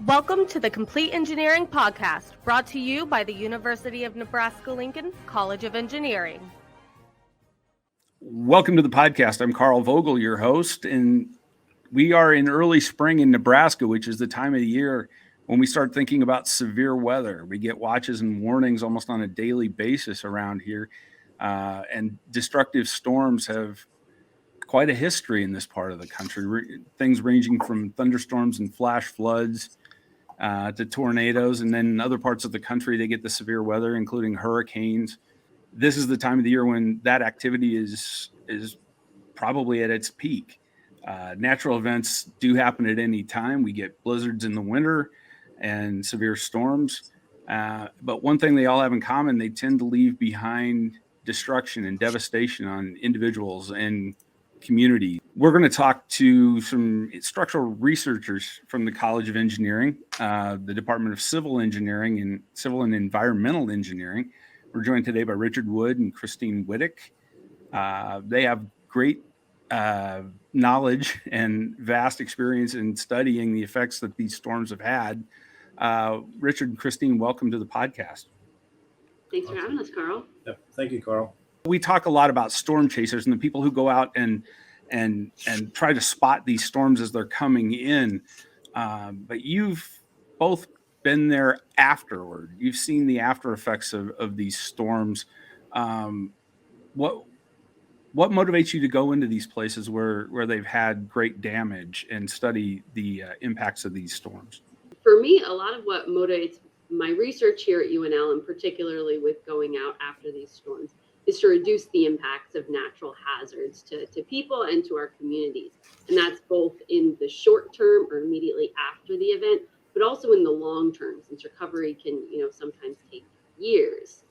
Welcome to the Complete Engineering Podcast, brought to you by the University of Nebraska-Lincoln College of Engineering. Welcome to the podcast. I'm Carl Vogel, your host, and we are in early spring in Nebraska, which is the time of the year when we start thinking about severe weather. We get watches and warnings almost on a daily basis around here, and destructive storms have quite a history in this part of the country. Things ranging from thunderstorms and flash floods to tornadoes, and then in other parts of the country they get the severe weather, including hurricanes. This is the time of the year when that activity is probably at its peak. Natural events do happen at any time. We get blizzards in the winter and severe storms, but one thing they all have in common: they tend to leave behind destruction and devastation on individuals and community. We're going to talk to some structural researchers from the College of Engineering, the Department of Civil Engineering and Civil and Environmental Engineering. We're joined today by Richard Wood and Christine Wittich. They have great knowledge and vast experience in studying the effects that these storms have had. Richard and Christine, welcome to the podcast. Thanks for having us, Carl. Yep. Thank you, Carl. We talk a lot about storm chasers and the people who go out and try to spot these storms as they're coming in. But you've both been there afterward. You've seen the after effects of these storms. What motivates you to go into these places where they've had great damage and study the impacts of these storms? For me, a lot of what motivates my research here at UNL, and particularly with going out after these storms, is to reduce the impacts of natural hazards to people and to our communities. And that's both in the short term or immediately after the event, but also in the long term, since recovery can, sometimes take years.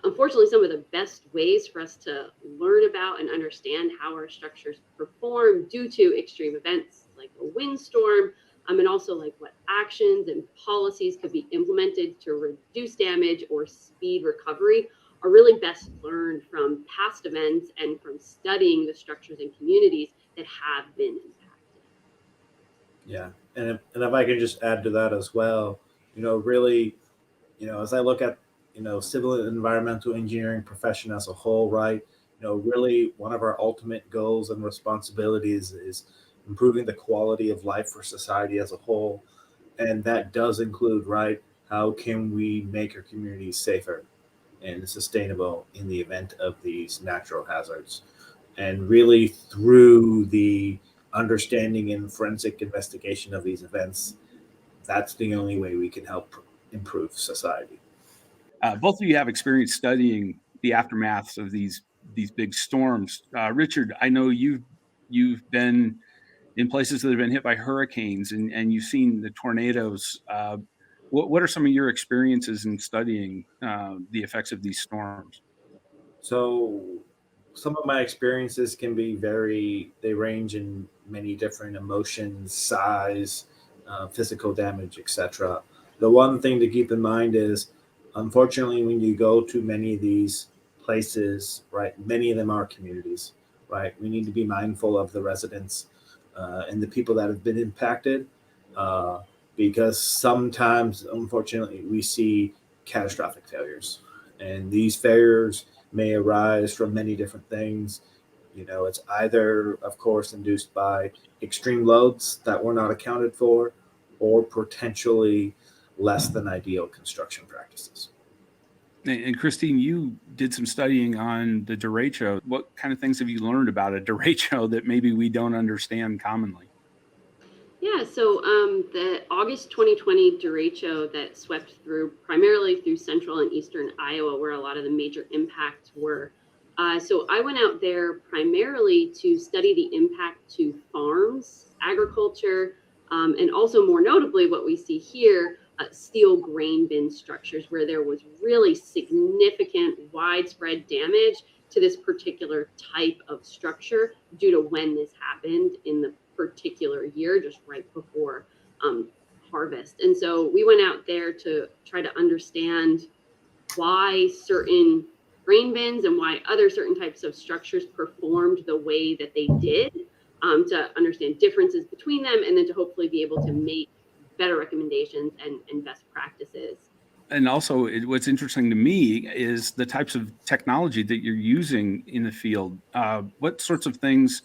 Unfortunately, some of the best ways for us to learn about and understand how our structures perform due to extreme events like a windstorm, and also like what actions and policies could be implemented to reduce damage or speed recovery, are really best learned from past events and from studying the structures and communities that have been impacted. Yeah, and if I can just add to that as well, really, as I look at, civil and environmental engineering profession as a whole, right, really one of our ultimate goals and responsibilities is improving the quality of life for society as a whole. And that does include, right, how can we make our communities safer and sustainable in the event of these natural hazards. And really through the understanding and forensic investigation of these events, that's the only way we can help improve society. Both of you have experience studying the aftermaths of these big storms. Richard, I know you've been in places that have been hit by hurricanes and you've seen the tornadoes. What are some of your experiences in studying the effects of these storms? So some of my experiences can be they range in many different emotions, size, physical damage, etc. The one thing to keep in mind is, unfortunately, when you go to many of these places, right, many of them are communities, right? We need to be mindful of the residents and the people that have been impacted. Because sometimes, unfortunately, we see catastrophic failures. And these failures may arise from many different things. It's either, of course, induced by extreme loads that were not accounted for, or potentially less than ideal construction practices. And Christine, you did some studying on the derecho. What kind of things have you learned about a derecho that maybe we don't understand commonly? Yeah, so the August 2020 derecho that swept primarily through central and eastern Iowa, where a lot of the major impacts were. So I went out there primarily to study the impact to farms, agriculture, and also more notably what we see here, steel grain bin structures, where there was really significant widespread damage to this particular type of structure due to when this happened in the particular year, just right before harvest. And so we went out there to try to understand why certain grain bins and why other certain types of structures performed the way that they did, to understand differences between them, and then to hopefully be able to make better recommendations and best practices. And also, what's interesting to me is the types of technology that you're using in the field. What sorts of things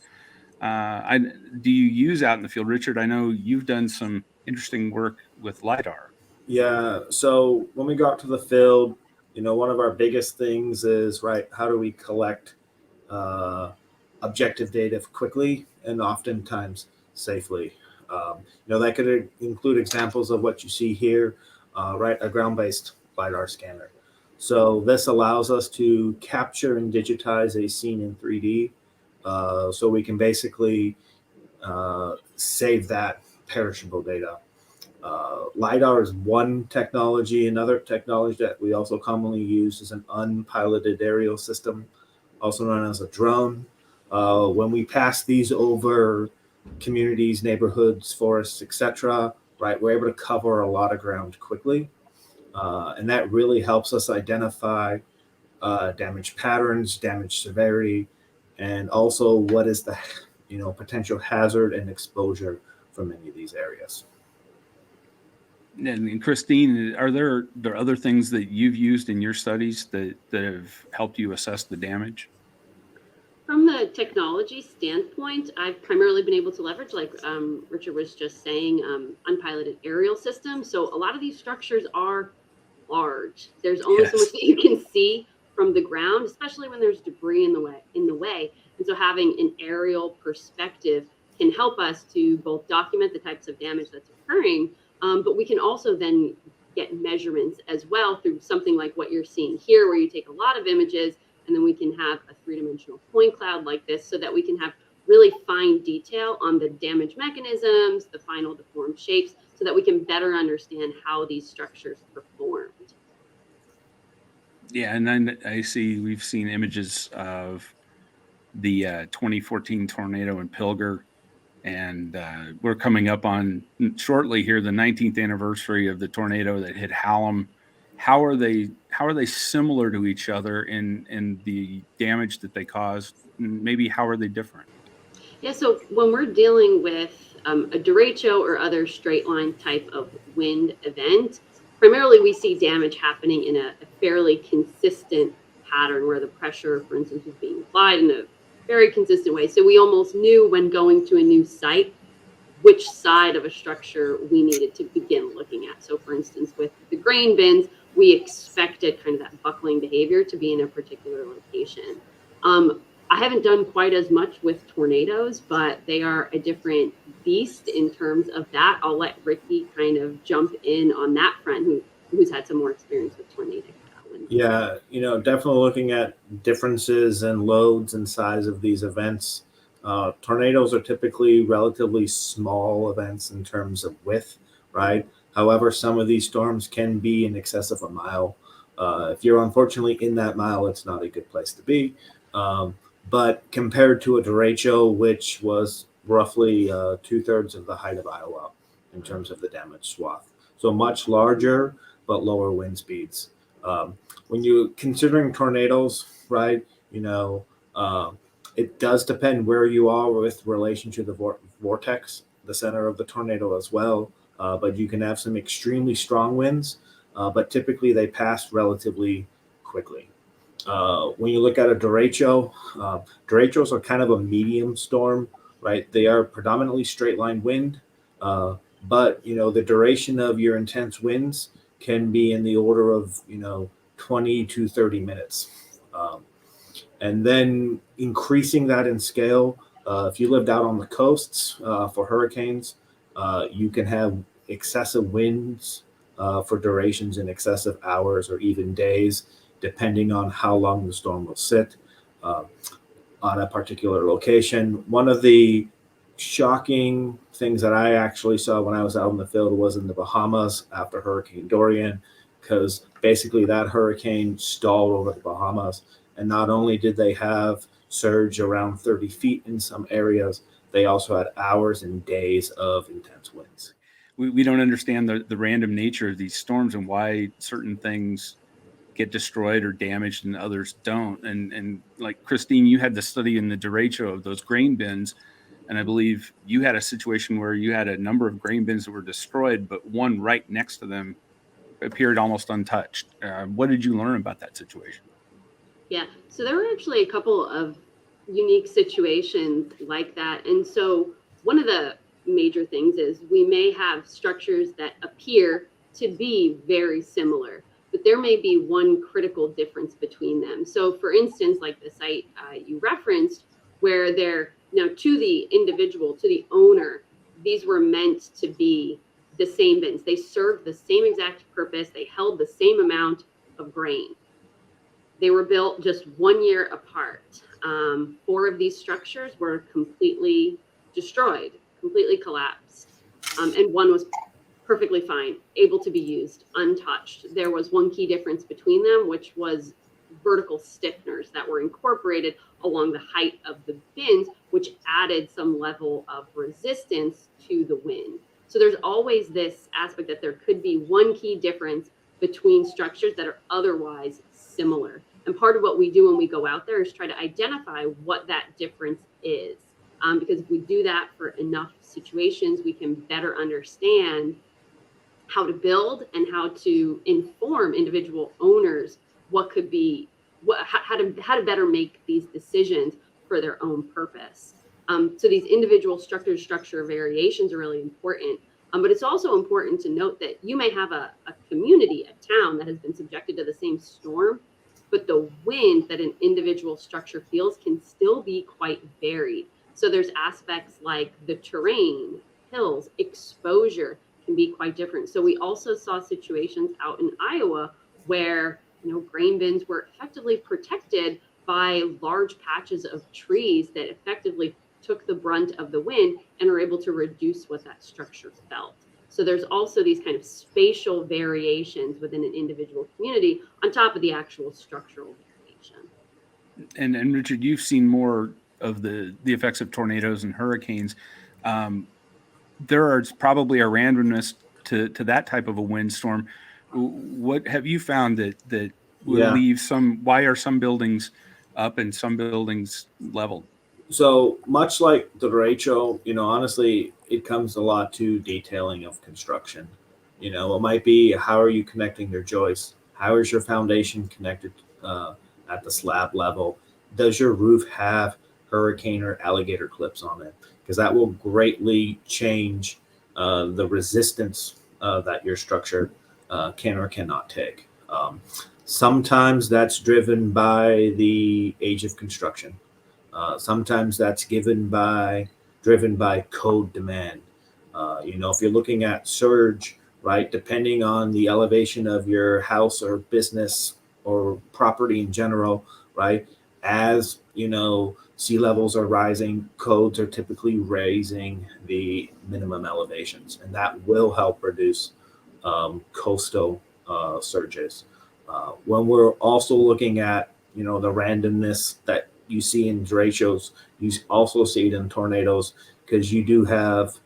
do you use out in the field? Richard, I know you've done some interesting work with LiDAR. Yeah. So when we go out to the field, one of our biggest things is, right, how do we collect objective data quickly and oftentimes safely? That could include examples of what you see here, right, a ground-based LiDAR scanner. So this allows us to capture and digitize a scene in 3D, so we can basically save that perishable data. LiDAR is one technology. Another technology that we also commonly use is an unpiloted aerial system, also known as a drone. When we pass these over communities, neighborhoods, forests, etc., right, we're able to cover a lot of ground quickly. And that really helps us identify damage patterns, damage severity, and also what is the potential hazard and exposure from many of these areas. And Christine, are there other things that you've used in your studies that have helped you assess the damage? From the technology standpoint, I've primarily been able to leverage, like Richard was just saying, unpiloted aerial systems. So a lot of these structures are large. There's only so much that you can see from the ground, especially when there's debris in the way. And so having an aerial perspective can help us to both document the types of damage that's occurring, but we can also then get measurements as well through something like what you're seeing here, where you take a lot of images and then we can have a three-dimensional point cloud like this, so that we can have really fine detail on the damage mechanisms, the final deformed shapes, so that we can better understand how these structures performed. Yeah, and then we've seen images of the 2014 tornado in Pilger, and we're coming up on shortly here the 19th anniversary of the tornado that hit Hallam. How are they similar to each other in the damage that they caused? Maybe how are they different? Yeah, so when we're dealing with a derecho or other straight line type of wind event, primarily we see damage happening in a fairly consistent pattern, where the pressure, for instance, is being applied in a very consistent way. So we almost knew when going to a new site which side of a structure we needed to begin looking at. So for instance, with the grain bins, we expected kind of that buckling behavior to be in a particular location. I haven't done quite as much with tornadoes, but they are a different beast in terms of that. I'll let Ricky kind of jump in on that front, who's had some more experience with tornadoes. Yeah, definitely looking at differences in loads and size of these events. Tornadoes are typically relatively small events in terms of width, right? However, some of these storms can be in excess of a mile. If you're unfortunately in that mile, it's not a good place to be. But compared to a derecho, which was roughly 2/3 of the height of Iowa in terms of the damage swath. So much larger, but lower wind speeds. When you're considering tornadoes, right, it does depend where you are with relation to the vortex, the center of the tornado as well. But you can have some extremely strong winds, but typically they pass relatively quickly. When you look at a derecho, derechos are kind of a medium storm, right? They are predominantly straight line wind, but the duration of your intense winds can be in the order of 20 to 30 minutes. And then increasing that in scale, if you lived out on the coasts for hurricanes, you can have excessive winds for durations in excess of hours or even days, depending on how long the storm will sit on a particular location. One of the shocking things that I actually saw when I was out in the field was in the Bahamas after Hurricane Dorian, because basically that hurricane stalled over the Bahamas. And not only did they have surge around 30 feet in some areas, they also had hours and days of intense winds. We don't understand the random nature of these storms and why certain things get destroyed or damaged and others don't. And like Christine, you had the study in the derecho of those grain bins. And I believe you had a situation where you had a number of grain bins that were destroyed, but one right next to them appeared almost untouched. What did you learn about that situation? Yeah, so there were actually a couple of unique situations like that. And so one of the major things is we may have structures that appear to be very similar, but there may be one critical difference between them. So for instance, like the site you referenced, where they're to the individual, to the owner, these were meant to be the same bins. They served the same exact purpose. They held the same amount of grain. They were built just 1 year apart. 4 of these structures were completely destroyed, completely collapsed. And one was perfectly fine, able to be used, untouched. There was one key difference between them, which was vertical stiffeners that were incorporated along the height of the bins, which added some level of resistance to the wind. So there's always this aspect that there could be one key difference between structures that are otherwise similar. And part of what we do when we go out there is try to identify what that difference is. Because if we do that for enough situations, we can better understand how to build and how to inform individual owners what could be, how to better make these decisions for their own purpose. So these individual structure variations are really important. But it's also important to note that you may have a community, a town that has been subjected to the same storm, but the wind that an individual structure feels can still be quite varied. So there's aspects like the terrain, hills, exposure can be quite different. So we also saw situations out in Iowa where grain bins were effectively protected by large patches of trees that effectively took the brunt of the wind and are able to reduce what that structure felt. So there's also these kind of spatial variations within an individual community on top of the actual structural variation. And Richard, you've seen more of the effects of tornadoes and hurricanes. There is probably a randomness to that type of a windstorm. What have you found that would leave some? Why are some buildings up and some buildings leveled? So much like the derecho, honestly, it comes a lot to detailing of construction. It might be, how are you connecting your joists? How is your foundation connected at the slab level? Does your roof have hurricane or alligator clips on it? Because that will greatly change the resistance that your structure can or cannot take. Sometimes that's driven by the age of construction. Sometimes that's driven by code demand. If you're looking at surge, right, depending on the elevation of your house or business or property in general, right, as sea levels are rising, codes are typically raising the minimum elevations, and that will help reduce coastal surges. When we're also looking at the randomness that you see in derechos, you also see it in tornadoes, because you do have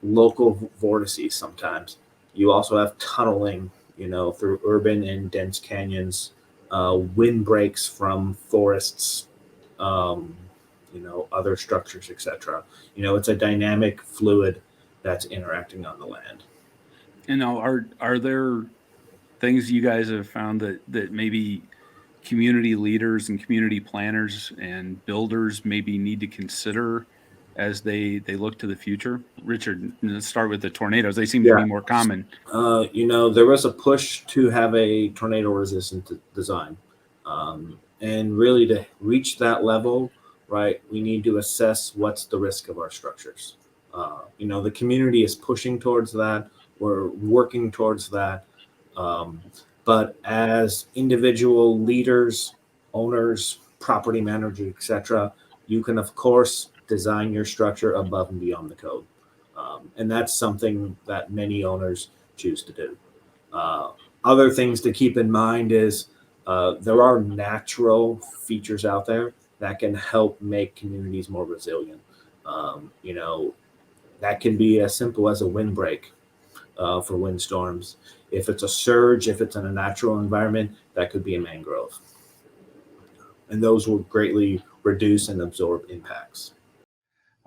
local vortices sometimes. You also have tunneling through urban and dense canyons, wind breaks from forests, other structures, etc. It's a dynamic fluid that's interacting on the land. Are there things you guys have found that maybe community leaders and community planners and builders maybe need to consider as they look to the future? Richard, let's start with the tornadoes. They seem to be more common. There was a push to have a tornado resistant design. And really, to reach that level, right, we need to assess what's the risk of our structures. The community is pushing towards that. We're working towards that. But as individual leaders, owners, property managers, etc., you can, of course, design your structure above and beyond the code. And that's something that many owners choose to do. Other things to keep in mind is there are natural features out there that can help make communities more resilient. That can be as simple as a windbreak for windstorms. If it's a surge, if it's in a natural environment, that could be a mangrove. And those will greatly reduce and absorb impacts.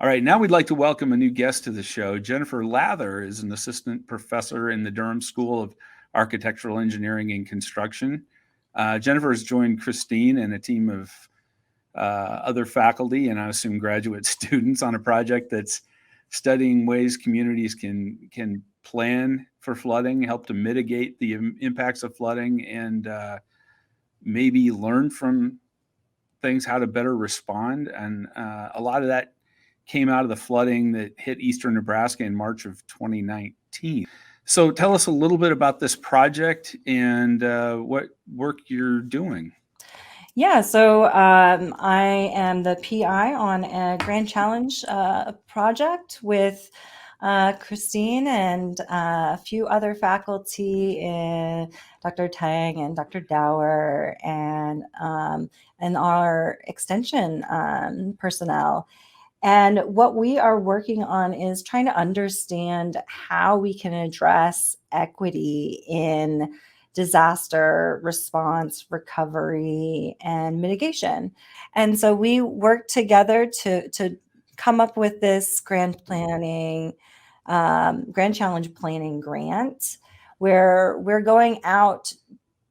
All right, now we'd like to welcome a new guest to the show. Jennifer Lather is an assistant professor in the Durham School of Architectural Engineering and Construction. Jennifer has joined Christine and a team of other faculty and I assume graduate students on a project that's studying ways communities can plan for flooding, help to mitigate the impacts of flooding, and maybe learn from things how to better respond. And a lot of that came out of the flooding that hit eastern Nebraska in March of 2019. So tell us a little bit about this project and what work you're doing. Yeah, so I am the PI on a Grand Challenge project with Christine and a few other faculty, Dr. Tang and Dr. Dower, and our extension personnel. And what we are working on is trying to understand how we can address equity in disaster response, recovery, and mitigation. And so we work together to come up with this Grand Challenge planning grant, where we're going out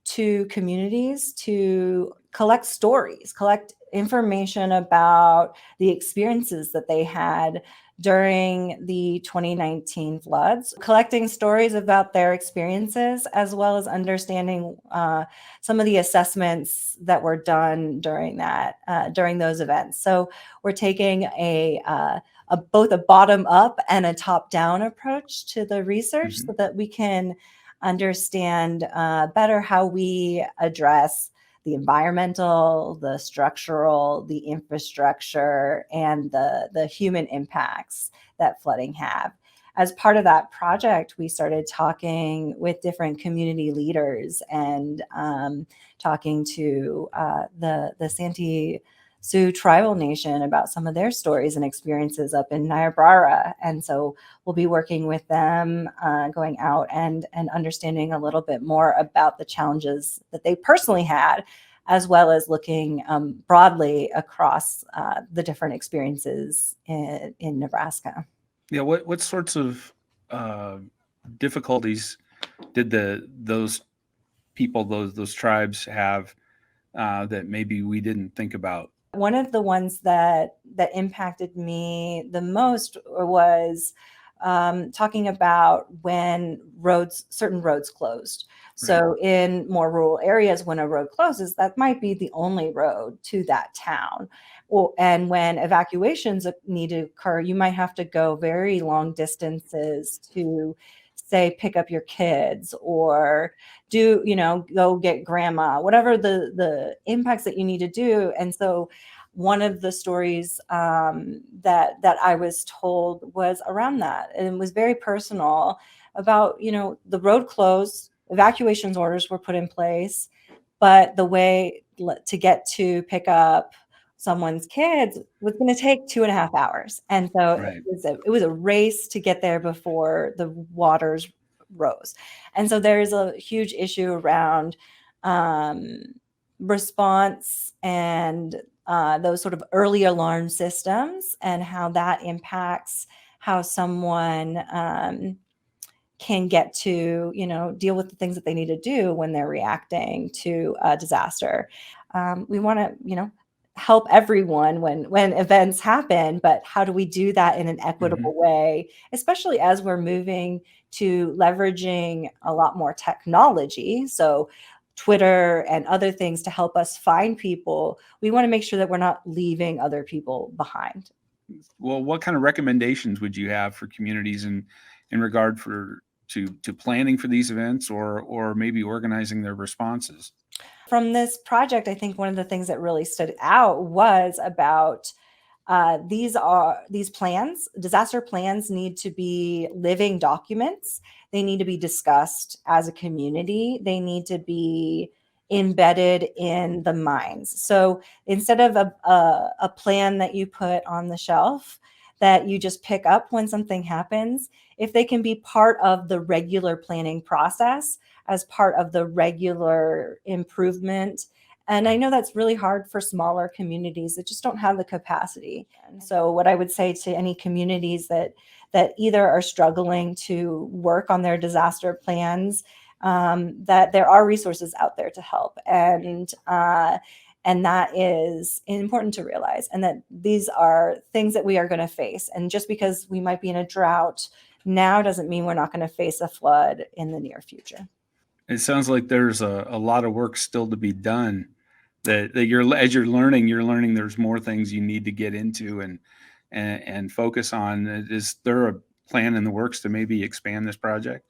to communities to collect stories, collect information about the experiences that they had during the 2019 floods, collecting stories about their experiences, as well as understanding some of the assessments that were done during those events. So we're taking both a bottom up and a top down approach to the research so that we can understand better how we address the environmental, the structural, the infrastructure, and the human impacts that flooding have. As part of that project, we started talking with different community leaders and talking to the Santee Sioux Tribal Nation about some of their stories and experiences up in Niobrara. And so we'll be working with them, going out and understanding a little bit more about the challenges that they personally had, as well as looking broadly across the different experiences in Nebraska. Yeah, what sorts of difficulties did those people, those tribes have that maybe we didn't think about? One of the ones that impacted me the most was talking about when certain roads closed. So in more rural areas, when a road closes, that might be the only road to that town. Well, and when evacuations need to occur, you might have to go very long distances to, say, pick up your kids or go get grandma, whatever the impacts that you need to do. And so one of the stories that I was told was around that, and it was very personal about, the road closed, evacuations orders were put in place, but the way to get to pick up someone's kids was going to take 2.5 hours. And so it was a race to get there before the waters rose. And so there's a huge issue around response and those sort of early alarm systems and how that impacts how someone can get to, deal with the things that they need to do when they're reacting to a disaster. We want to, help everyone when events happen, but how do we do that in an equitable way, especially as we're moving to leveraging a lot more technology? So Twitter and other things to help us find people. We want to make sure that we're not leaving other people behind. Well, what kind of recommendations would you have for communities in regard to planning for these events or maybe organizing their responses? From this project, I think one of the things that really stood out was about these plans. Disaster plans need to be living documents. They need to be discussed as a community. They need to be embedded in the minds. So instead of a plan that you put on the shelf that you just pick up when something happens, if they can be part of the regular planning process, as part of the regular improvement And I know that's really hard for smaller communities that just don't have the capacity. And so what I would say to any communities that either are struggling to work on their disaster plans, that there are resources out there to help. And that is important to realize, and that these are things that we are going to face. And just because we might be in a drought now doesn't mean we're not going to face a flood in the near future. It sounds like there's a lot of work still to be done. That as you're learning there's more things you need to get into and focus on. Is there a plan in the works to maybe expand this project?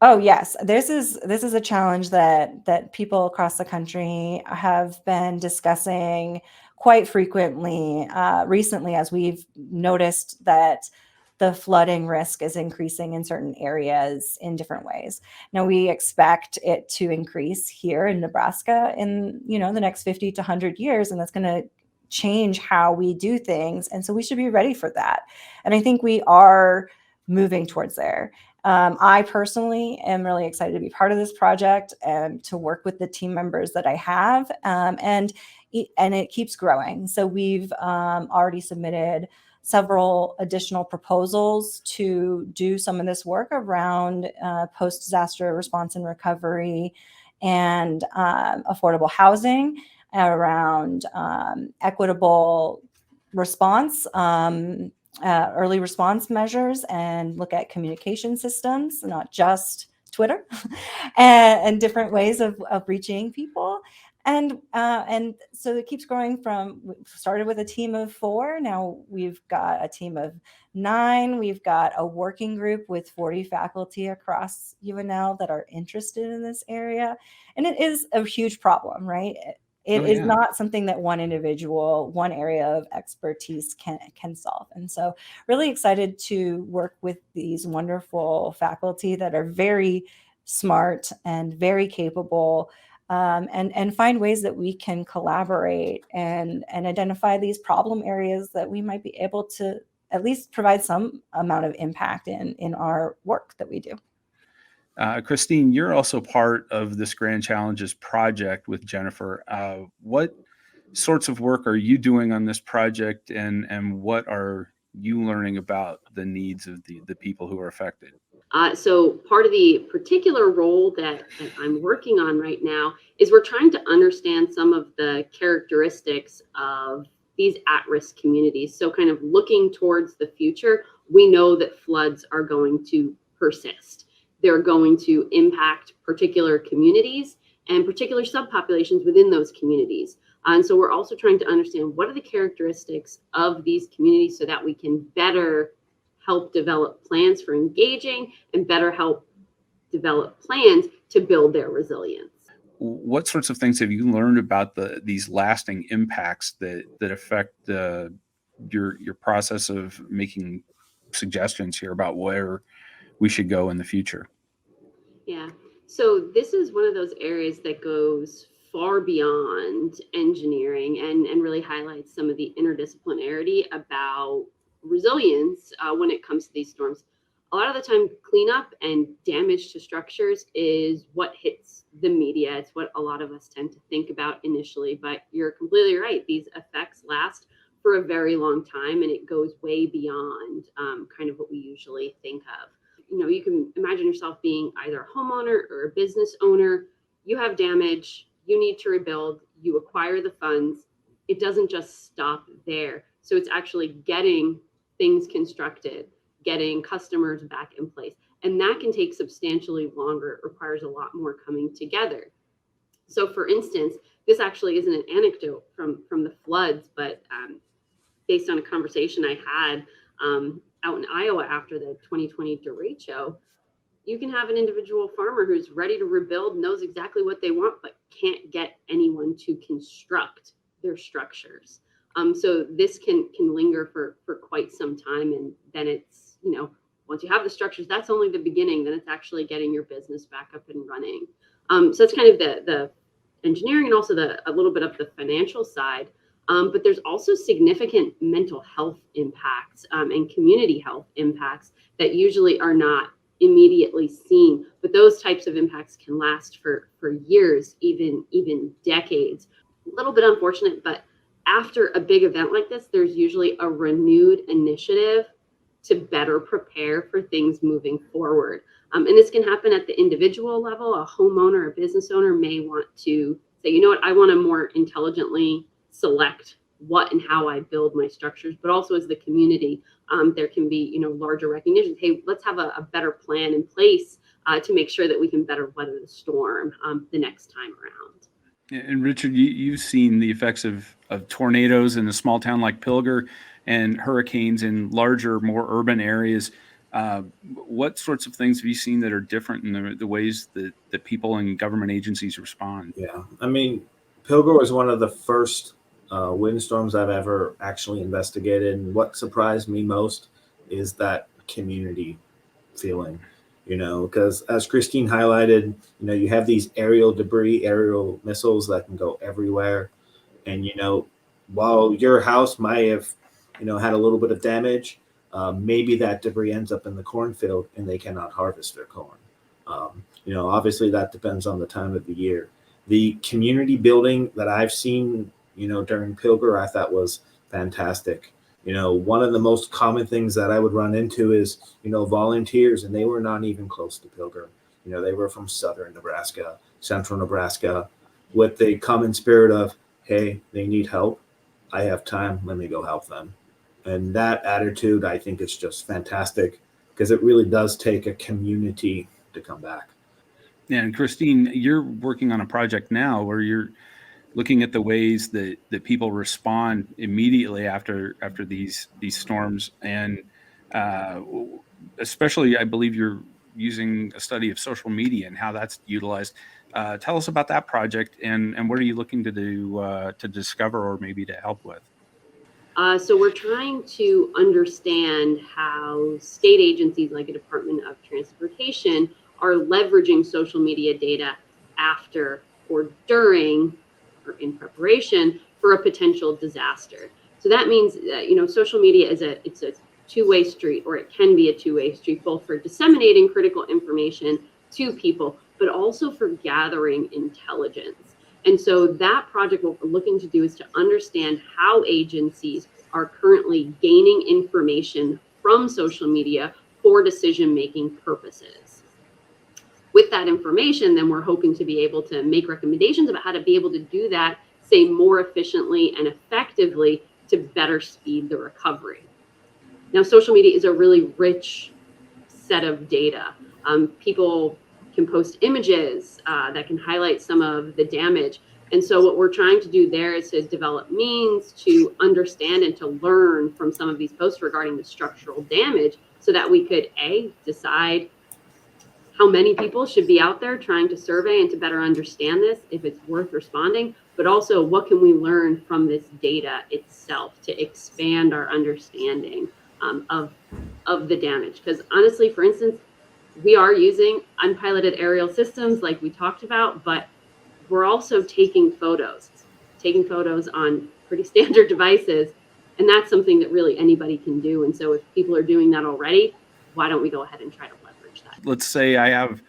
Oh yes, this is a challenge that people across the country have been discussing quite frequently recently, as we've noticed that the flooding risk is increasing in certain areas in different ways. Now we expect it to increase here in Nebraska in the next 50 to 100 years, and that's going to change how we do things. And so we should be ready for that. And I think we are moving towards there. I personally am really excited to be part of this project and to work with the team members that I have, and it keeps growing. So we've already submitted several additional proposals to do some of this work around post-disaster response and recovery, and affordable housing, around equitable response, early response measures, and look at communication systems, not just Twitter, and different ways of reaching people. And so it keeps growing. We started with a team of 4. Now we've got a team of 9. We've got a working group with 40 faculty across UNL that are interested in this area. And it is a huge problem, right? It is not something that one individual, one area of expertise can solve. And so really excited to work with these wonderful faculty that are very smart and very capable, and find ways that we can collaborate and identify these problem areas that we might be able to at least provide some amount of impact in our work that we do. Christine, you're also part of this Grand Challenges project with Jennifer. What sorts of work are you doing on this project, and what are you learning about the needs of the people who are affected? So part of the particular role that I'm working on right now is we're trying to understand some of the characteristics of these at-risk communities. So kind of looking towards the future, we know that floods are going to persist. They're going to impact particular communities and particular subpopulations within those communities. And so we're also trying to understand what are the characteristics of these communities so that we can better help develop plans for engaging and better help develop plans to build their resilience. What sorts of things have you learned about these lasting impacts that affect your process of making suggestions here about where we should go in the future? Yeah, so this is one of those areas that goes far beyond engineering and really highlights some of the interdisciplinarity about resilience when it comes to these storms. A lot of the time, cleanup and damage to structures is what hits the media. It's what a lot of us tend to think about initially, but you're completely right. These effects last for a very long time, and it goes way beyond kind of what we usually think of. You can imagine yourself being either a homeowner or a business owner. You have damage, you need to rebuild, you acquire the funds. It doesn't just stop there. So it's actually getting things constructed, getting customers back in place. And that can take substantially longer. It requires a lot more coming together. So for instance, this actually isn't an anecdote from the floods, but based on a conversation I had out in Iowa after the 2020 derecho, you can have an individual farmer who's ready to rebuild, knows exactly what they want, but can't get anyone to construct their structures. So this can linger for quite some time. And then it's, once you have the structures, that's only the beginning. Then it's actually getting your business back up and running. So it's kind of the engineering and also a little bit of the financial side. But there's also significant mental health impacts and community health impacts that usually are not immediately seen. But those types of impacts can last for years, even decades. little bit unfortunate, but after a big event like this, there's usually a renewed initiative to better prepare for things moving forward. And this can happen at the individual level. A homeowner or business owner may want to say, you know what, I want to more intelligently select what and how I build my structures, but also as the community, there can be, larger recognition. Hey, let's have a better plan in place to make sure that we can better weather the storm the next time around. And Richard, you've seen the effects of tornadoes in a small town like Pilger and hurricanes in larger, more urban areas. What sorts of things have you seen that are different in the ways that people and government agencies respond? Yeah, I mean, Pilger was one of the first windstorms I've ever actually investigated. And what surprised me most is that community feeling, because as Christine highlighted, you have these aerial debris, aerial missiles that can go everywhere. And, while your house might have, had a little bit of damage, maybe that debris ends up in the cornfield and they cannot harvest their corn. Obviously that depends on the time of the year. The community building that I've seen, during Pilger, I thought was fantastic. One of the most common things that I would run into is, volunteers, and they were not even close to Pilger. They were from southern Nebraska, central Nebraska, with the common spirit of, hey, they need help. I have time. Let me go help them. And that attitude, I think, is just fantastic because it really does take a community to come back. Yeah, and Christine, you're working on a project now where you're looking at the ways that people respond immediately after these storms, and especially, I believe you're using a study of social media and how that's utilized. Tell us about that project and what are you looking to do to discover or maybe to help with? So we're trying to understand how state agencies like a Department of Transportation are leveraging social media data after or during or in preparation for a potential disaster. So that means social media it's a two-way street, or it can be a two-way street, both for disseminating critical information to people, but also for gathering intelligence. And so that project, what we're looking to do is to understand how agencies are currently gaining information from social media for decision-making purposes. With that information, then we're hoping to be able to make recommendations about how to be able to do that, say, more efficiently and effectively to better speed the recovery. Now, social media is a really rich set of data. People can post images that can highlight some of the damage. And so what we're trying to do there is to develop means to understand and to learn from some of these posts regarding the structural damage so that we could, decide how many people should be out there trying to survey and to better understand this, if it's worth responding, but also what can we learn from this data itself to expand our understanding of the damage. Because honestly, for instance, we are using unpiloted aerial systems like we talked about, but we're also taking photos on pretty standard devices. And that's something that really anybody can do. And so if people are doing that already, why don't we go ahead and try to leverage that? Let's say I have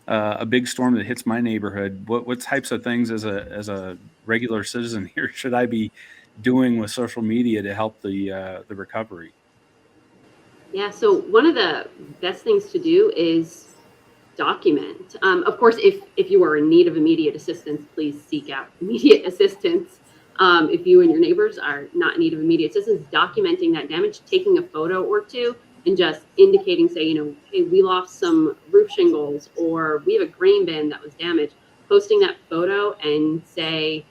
a big storm that hits my neighborhood. What types of things as a regular citizen here should I be doing with social media to help the recovery? Yeah, so one of the best things to do is document. Of course, if you are in need of immediate assistance, please seek out immediate assistance. If you and your neighbors are not in need of immediate assistance, documenting that damage, taking a photo or two, and just indicating, say, hey, we lost some roof shingles, or we have a grain bin that was damaged. Posting that photo and say,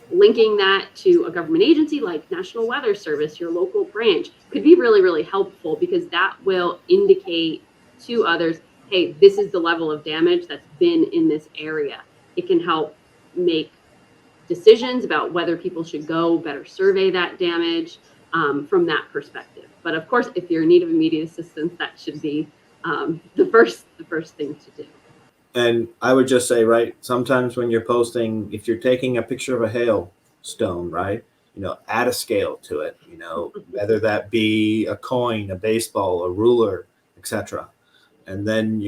linking that to a government agency like National Weather Service, your local branch, could be really, really helpful, because that will indicate to others, hey, this is the level of damage that's been in this area. It can help make decisions about whether people should go better survey that damage from that perspective. But of course, if you're in need of immediate assistance, that should be the first thing to do. And I would just say, right, sometimes when you're posting, if you're taking a picture of a hailstone, right, add a scale to it, whether that be a coin, a baseball, a ruler, etc. And then,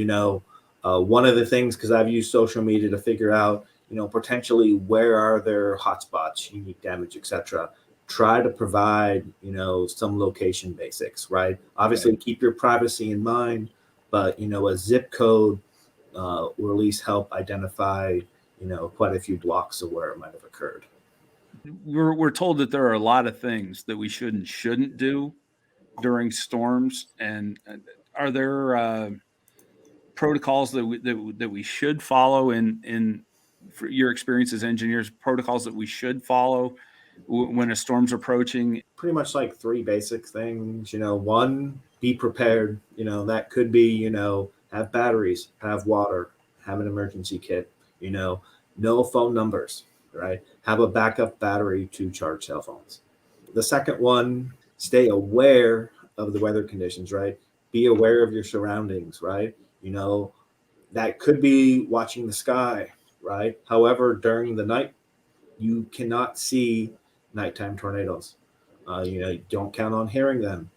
one of the things, because I've used social media to figure out, potentially where are there hotspots, unique damage, etc. Try to provide, some location basics, right? Obviously, keep your privacy in mind, but, a zip code will at least help identify, quite a few blocks of where it might have occurred. We're told that there are a lot of things that we shouldn't do during storms, and are there protocols that we should follow in for your experience as engineers, protocols that we should follow when a storm's approaching? Pretty much like three basic things. One, be prepared. That could be, have batteries, have water, have an emergency kit, know phone numbers, right? Have a backup battery to charge cell phones. The second one, stay aware of the weather conditions, right? Be aware of your surroundings, right? That could be watching the sky, right? However, during the night, you cannot see nighttime tornadoes. Don't count on hearing them.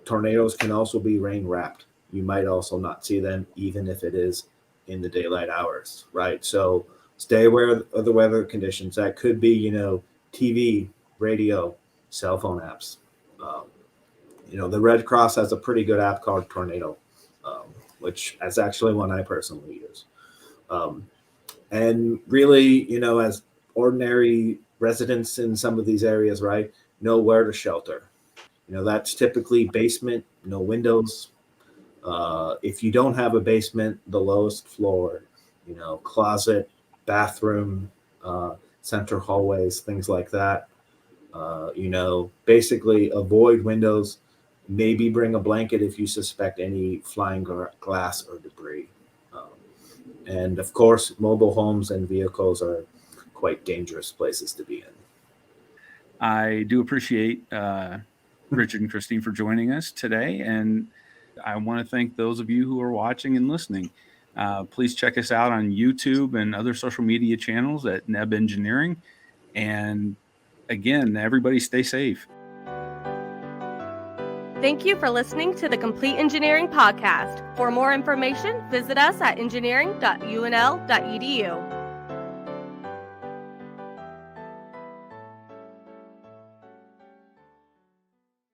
Tornadoes can also be rain wrapped. You might also not see them, even if it is in the daylight hours, right? So stay aware of the weather conditions. That could be, TV, radio, cell phone apps. The Red Cross has a pretty good app called Tornado, which is actually one I personally use. And really, as ordinary residents in some of these areas, right, know where to shelter. That's typically basement, no windows. If you don't have a basement, the lowest floor, closet, bathroom, center hallways, things like that. Basically avoid windows. Maybe bring a blanket if you suspect any flying glass or debris. And of course, mobile homes and vehicles are quite dangerous places to be in. I do appreciate Richard and Christine for joining us today. And I want to thank those of you who are watching and listening. Please check us out on YouTube and other social media channels at Neb Engineering. And again, everybody stay safe. Thank you for listening to the Complete Engineering Podcast. For more information, visit us at engineering.unl.edu.